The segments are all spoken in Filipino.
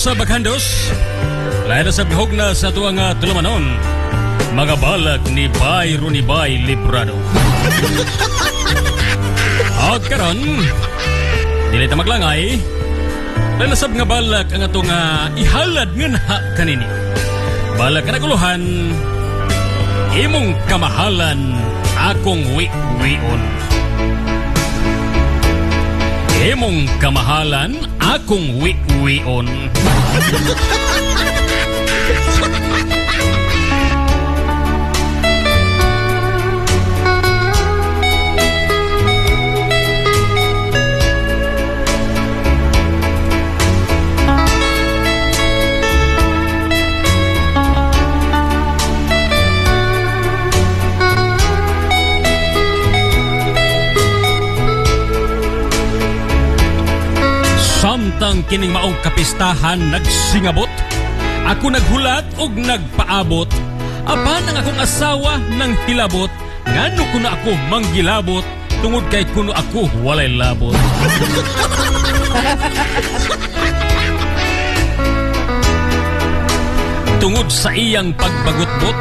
sa Baghandos. Lain na sa bihog na sa tuwang tulumanon. Mga balag ni Bay Runibay Librado. At karon, dili ta maglangay. Lain na sab nga balag ang atong ihalad nga na kanini. Balag ka naguluhan, imong kamahalan akong wi-wion. Imong kamahalan akong wi-wion. Samtang kining maong kapistahan nagsingabot, ako naghulat og nagpaabot. Apan ang akong asawa nang hilabot, ngano kuno ako manggilabot, tungod kay kuno ako walay labot. Tungod sa iyang pagbagutbot,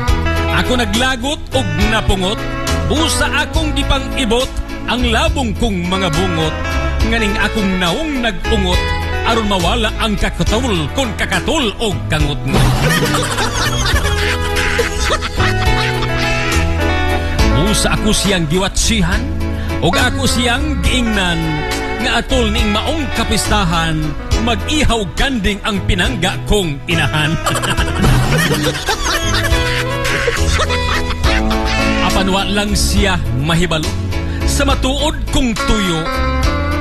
ako naglagot og napungot, busa akong gipang-ibot ang labong kong mga bungot. Nganing akong naong nag-ungot, aron mawala ang kakatul kon kakatul o kangot-ngot. Busa ako siyang giwatsihan, o ako siyang giingnan, nga atol ning maong kapistahan, mag-ihaw ganding ang pinangga kong inahan. Apanwa lang siya mahibalo, sa matuod kong tuyo,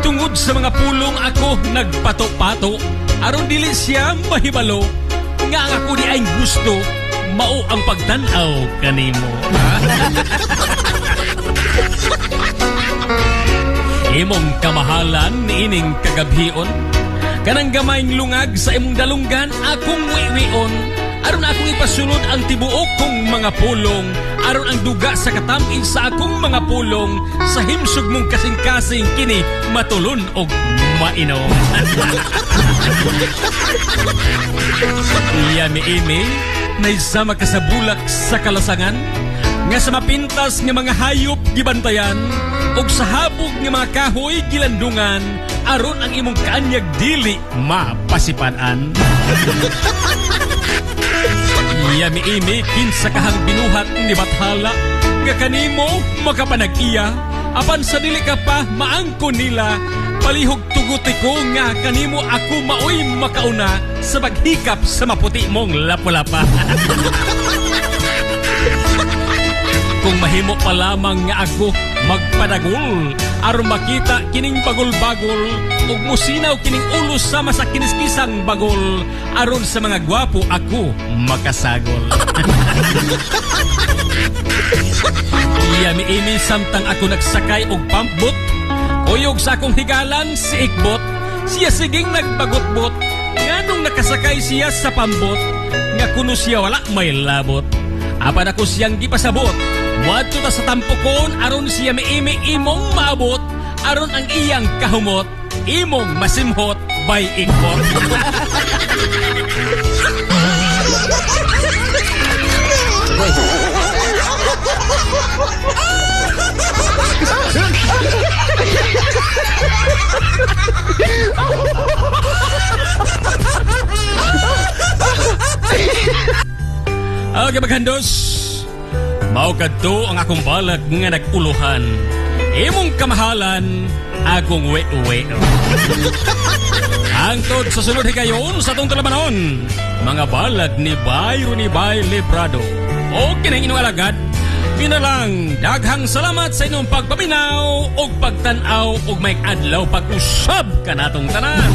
tungod sa mga pulong ako nagpato-pato, aron dili siya mahibalo, nga ang ako di ay gusto, mao ang pagtanaw kanimo. Imong kamahalan niining kagabhion, kanang gamayng lungag sa imong dalunggan akong wiwion, aron akong ipasulod ang tibuok kong mga pulong, aron ang duga sa katamig sa akong mga pulong, sa himsog mong kasing-kasing kini matulon og mainom. Iyami-imi, naisama ka sa bulak sa kalasangan, nga sa mapintas nga mga hayop gibantayan, og sa habog nga mga kahoy gilandungan, aron ang imong kaanyag dili mapasipanan. Iyami-imi, kinsa kahang binuhat ni Bathala, nga kanimo makapanag-iya, apan sa dili ka pa maangko nila, palihog tuguti ko nga kanimo ako maoy makauna sa paghikap sa maputi mong lapulapa. Kung mahimo pa lamang nga ako magpadagol, aron makita kining bagol-bagol, ug musinaw kining ulos sama sa kiniskisang bagol, aron sa mga gwapo ako makasagol. Iyami-imi samtang ako nagsakay og pambot, uyog sa akong higalan si Ikbot, siya siging nagbagotbot, nganong nakasakay siya sa pambot, nga kuno siya wala may labot. Apan ako siyang gipasabot, wadto ta sa tampokon, aron siya miimi imong maabot, aron ang iyang kahumot, imong masimhot by Ikbot. Okay, Baghandos, mao kadto ang akong balag nga naguluhan. Imong kamahalan akong we-we. Hangtod sa sunod higayon sa atong talamanon, mga balag ni Bay Runibay Librado. O kinang inyong alagad, pinalang daghang salamat sa inyong pagpaminaw o pagtanaw o may adlaw pag-usab ka natong tanan.